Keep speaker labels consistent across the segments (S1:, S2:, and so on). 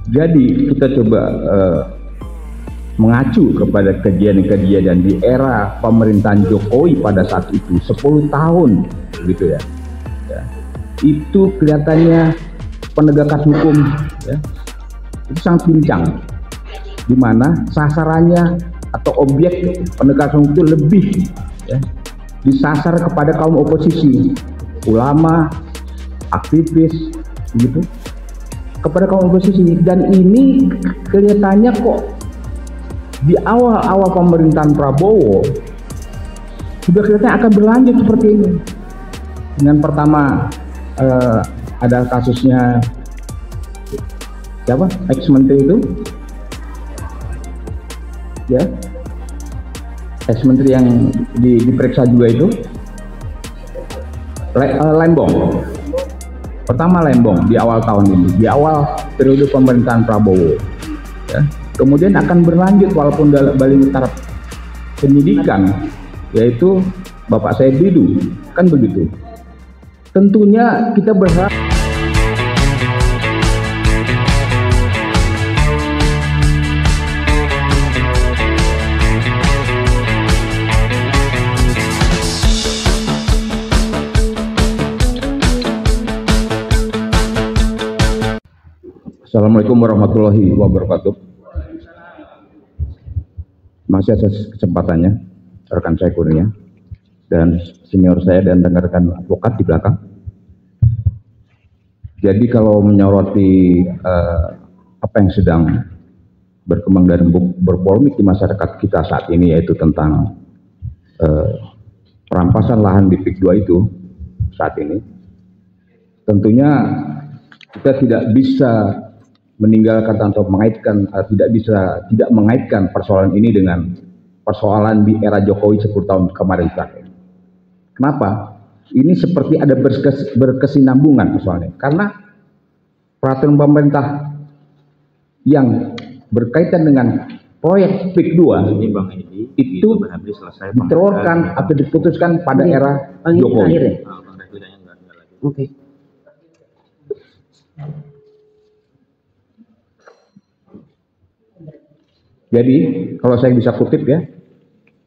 S1: Jadi kita coba mengacu kepada kejadian-kejadian di era pemerintahan Jokowi pada saat itu 10 tahun gitu ya. Itu kelihatannya penegakan hukum ya, itu sangat pincang, di mana sasarannya atau objek penegakan hukum itu lebih ya, disasar kepada kaum oposisi, ulama, aktivis gitu, kepada kaum oposisi. Dan ini kelihatannya kok di awal-awal pemerintahan Prabowo sudah kelihatannya akan berlanjut seperti ini. Dengan pertama ada kasusnya siapa, ex-menteri itu ya, ex-menteri yang diperiksa juga itu, Lembong. Pertama Lembong di awal tahun ini, di awal periode pemerintahan Prabowo ya. Kemudian akan berlanjut walaupun dalam taraf penyidikan, yaitu Bapak Said Didu, kan begitu. Tentunya kita berharap Assalamualaikum warahmatullahi wabarakatuh. Masih atas kesempatannya rekan saya Kurnia dan senior saya dan rekan advokat di belakang. Jadi kalau menyoroti apa yang sedang berkembang dan berpolemik di masyarakat kita saat ini, yaitu tentang perampasan lahan di PIK 2 itu saat ini, tentunya kita tidak bisa meninggalkan atau mengaitkan, tidak mengaitkan persoalan ini dengan persoalan di era Jokowi 10 tahun kemarin terakhir. Kenapa? Ini seperti ada berkesinambungan persoalannya, karena peraturan pemerintah yang berkaitan dengan proyek PIK 2
S2: ini Bang Edi,
S1: itu ditelurkan atau diputuskan pada era Jokowi.
S2: Oke.
S1: Jadi kalau saya bisa kutip ya,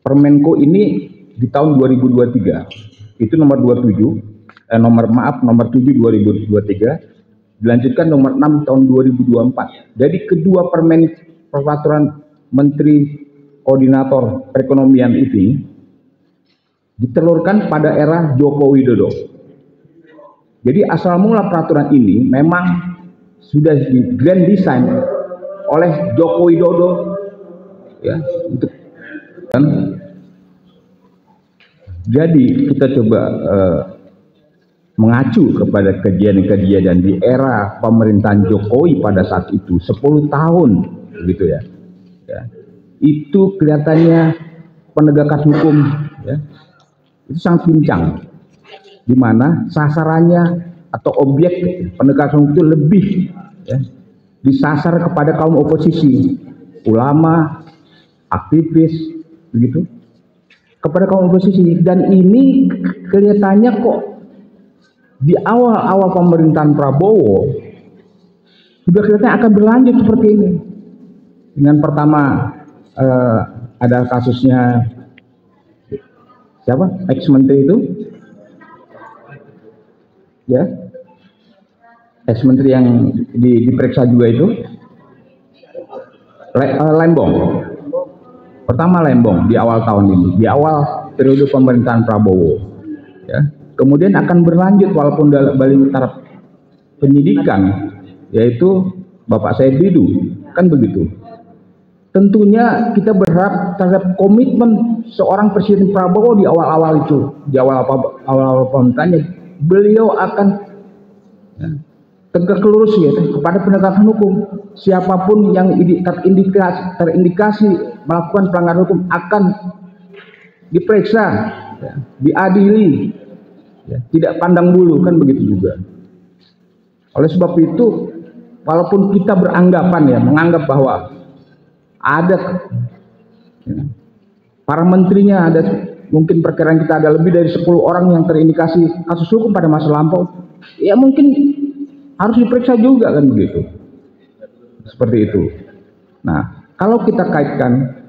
S1: Permenko ini di tahun 2023 itu nomor 7 2023, dilanjutkan nomor 6 tahun 2024. Jadi kedua peraturan Menteri Koordinator Perekonomian ini ditelurkan pada era Joko Widodo. Jadi asal mula peraturan ini memang sudah di grand design oleh Joko Widodo ya, untuk jadi kita coba mengacu kepada kejadian-kejadian di era pemerintahan Jokowi pada saat itu 10 tahun gitu ya. Itu kelihatannya penegakan hukum ya, itu sangat pincang, di mana sasarannya atau objek penegakan hukum itu lebih ya, disasar kepada kaum oposisi, ulama, aktivis begitu, kepada kaum oposisi. Dan ini kelihatannya kok di awal-awal pemerintahan Prabowo sudah kelihatannya akan berlanjut seperti ini. Dengan pertama ada kasusnya siapa, ex-menteri itu ya, ex-menteri yang diperiksa juga itu, Lembong. Pertama Lembong di awal tahun ini, di awal periode pemerintahan Prabowo ya. Kemudian akan berlanjut walaupun dalam taraf penyidikan, yaitu Bapak Said Didu, kan begitu. Tentunya kita berharap terhadap komitmen seorang Presiden Prabowo di awal-awal itu, di awal-awal pemerintahannya, beliau akan ya, tegak lurus ya kepada penegakan hukum. Siapapun yang terindikasi melakukan pelanggaran hukum akan diperiksa, ya, diadili, ya, tidak pandang bulu, kan begitu juga. Oleh sebab itu, walaupun kita beranggapan ya, menganggap bahwa ada ya, para menterinya, ada mungkin perkiraan kita ada lebih dari 10 orang yang terindikasi kasus hukum pada masa lampau, ya mungkin harus diperiksa juga, kan begitu. seperti itu. Nah, kalau kita kaitkan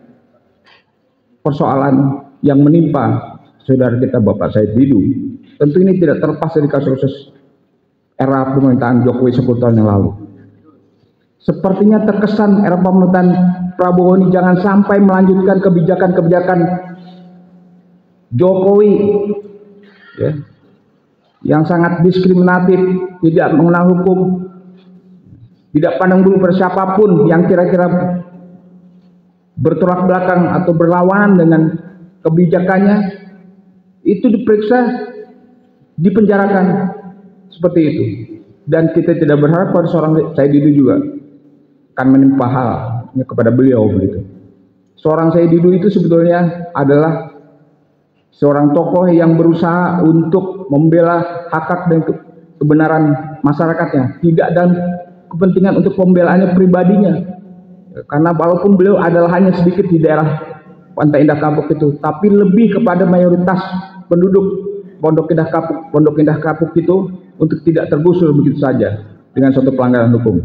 S1: persoalan yang menimpa saudara kita Bapak Said Didu, tentu ini tidak terlepas dari kasus era pemerintahan Jokowi 10 tahun yang lalu. Sepertinya terkesan era pemerintahan Prabowo ini jangan sampai melanjutkan kebijakan-kebijakan Jokowi ya, yang sangat diskriminatif, tidak mengenal hukum, tidak pandang bulu pada siapapun yang kira-kira bertolak belakang atau berlawanan dengan kebijakannya, itu diperiksa, dipenjarakan seperti itu. Dan kita tidak berharap pada seorang Said Didu juga akan menimpa halnya kepada beliau begitu. Seorang Said Didu itu sebetulnya adalah seorang tokoh yang berusaha untuk membela hak dan kebenaran masyarakatnya, tidak dalam kepentingan untuk pembelaannya pribadinya. Karena walaupun beliau adalah hanya sedikit di daerah Pantai Indah Kapuk itu, tapi lebih kepada mayoritas penduduk Pondok Indah Kapuk itu untuk tidak tergusur begitu saja dengan suatu pelanggaran hukum.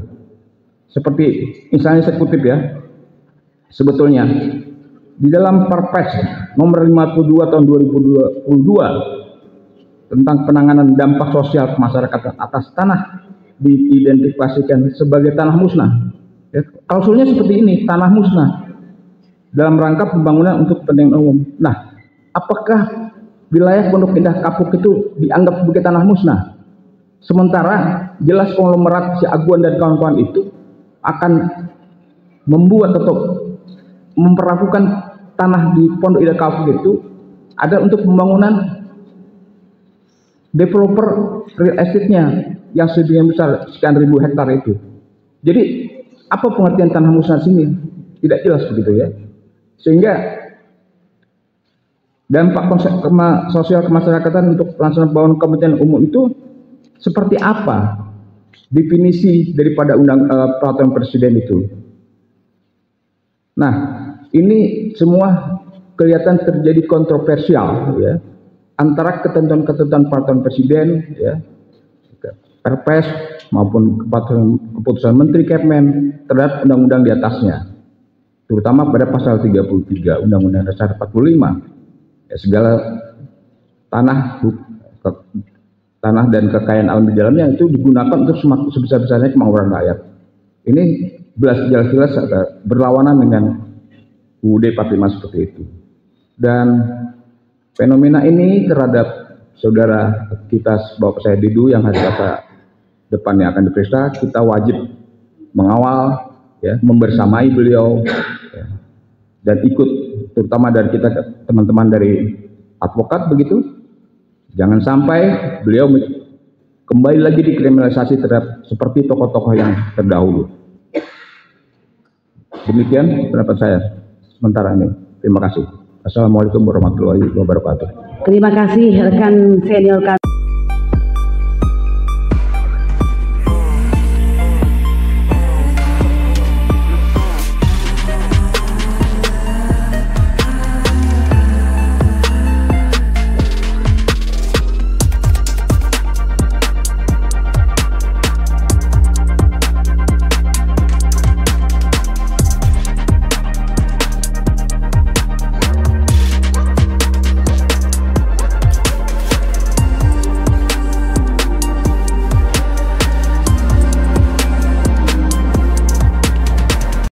S1: Seperti misalnya saya kutip ya, sebetulnya di dalam Perpres nomor 52 tahun 2022 tentang penanganan dampak sosial masyarakat atas tanah diidentifikasikan sebagai tanah musnah. Ya, klausulnya seperti ini, tanah musnah dalam rangka pembangunan untuk kepentingan umum. Nah, apakah wilayah Pondok Indah Kapuk itu dianggap sebagai tanah musnah? Sementara jelas konglomerat si Aguan dan kawan-kawan itu akan membuat atau memperlakukan tanah di Pondok Indah Kapuk itu ada untuk pembangunan developer real estate-nya yang sedemikian besar, sekian ribu hektar itu. Jadi apa pengertian tanah musnah sini? Tidak jelas begitu ya. Sehingga dampak sosial kemasyarakatan untuk pelaksanaan pembangunan kepentingan umum itu seperti apa definisi daripada peraturan presiden itu? Nah, ini semua kelihatan terjadi kontroversial ya, antara ketentuan-ketentuan peraturan presiden ya, Perpres maupun keputusan Menteri Kepmen terhadap undang-undang di atasnya, terutama pada pasal 33 Undang-Undang Dasar 45 ya, segala tanah dan kekayaan alam di dalamnya itu digunakan untuk sebesar-besarnya kemakmuran rakyat. Ini jelas-jelas berlawanan dengan UUD 45 seperti itu. Dan fenomena ini terhadap saudara kita Bapak Said Didu yang hari Selasa depannya akan diperiksa, kita wajib mengawal ya, membersamai beliau ya, dan ikut, terutama dari kita teman-teman dari advokat begitu, jangan sampai beliau kembali lagi dikriminalisasi terhadap seperti tokoh-tokoh yang terdahulu. Demikian pendapat saya sementara ini. Terima kasih. Assalamualaikum warahmatullahi wabarakatuh.
S3: Terima kasih rekan senior kami.